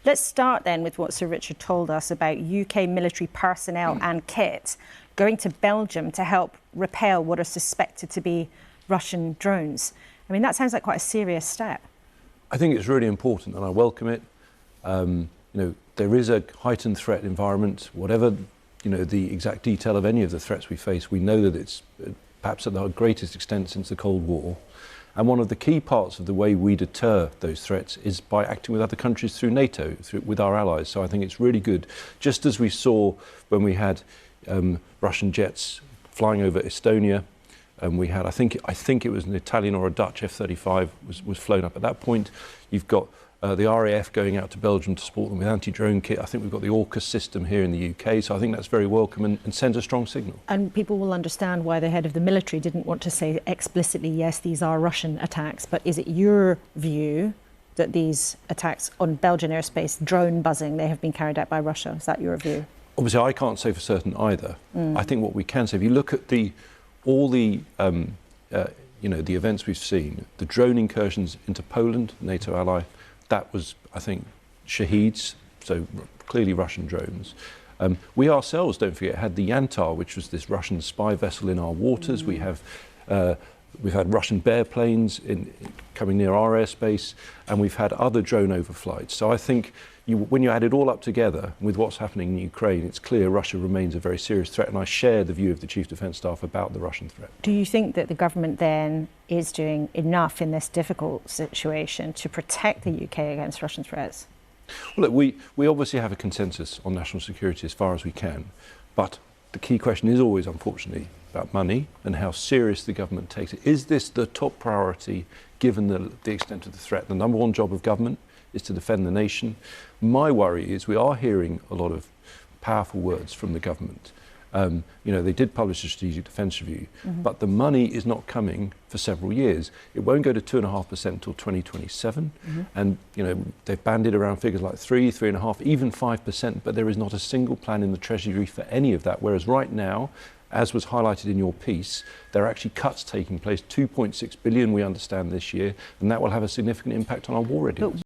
Let's start then with what Sir Richard told us about UK military personnel and kit going to Belgium to help repel what are suspected to be Russian drones. I mean, that sounds like quite a serious step. I think it's really important and I welcome it. There is a heightened threat environment. Whatever, the exact detail of any of the threats we face, we know that it's perhaps at the greatest extent since the Cold War. And one of the key parts of the way we deter those threats is by acting with other countries through NATO, with our allies. So I think it's really good. Just as we saw when we had Russian jets flying over Estonia, we had, I think it was an Italian or a Dutch F-35 was flown up. At that point, you've got the RAF going out to Belgium to support them with anti-drone kit. I think we've got the AUKUS system here in the UK, so I think that's very welcome and sends a strong signal. And people will understand why the head of the military didn't want to say explicitly, yes, these are Russian attacks, but is it your view that these attacks on Belgian airspace, drone buzzing, they have been carried out by Russia? Is that your view? Obviously, I can't say for certain either. I think what we can say, if you look at all the events we've seen, the drone incursions into Poland, NATO ally, that was, I think, Shaheeds, so clearly Russian drones. We ourselves, don't forget, had the Yantar, which was this Russian spy vessel in our waters. We've had Russian Bear planes coming near our airspace, and we've had other drone overflights. So I think when you add it all up together with what's happening in Ukraine, it's clear Russia remains a very serious threat, and I share the view of the Chief Defence Staff about the Russian threat. Do you think that the government then is doing enough in this difficult situation to protect the UK against Russian threats? Well, look, we obviously have a consensus on national security as far as we can, but the key question is always, unfortunately, about money and how serious the government takes it. Is this the top priority given the extent of the threat? The number one job of government is to defend the nation. My worry is we are hearing a lot of powerful words from the government. They did publish a strategic defence review, but the money is not coming for several years. It won't go to 2.5% until 2027, and they've bandied around figures like 3.5%, even 5%, but there is not a single plan in the Treasury for any of that, whereas right now, as was highlighted in your piece, there are actually cuts taking place, 2.6 billion we understand this year, and that will have a significant impact on our war readiness.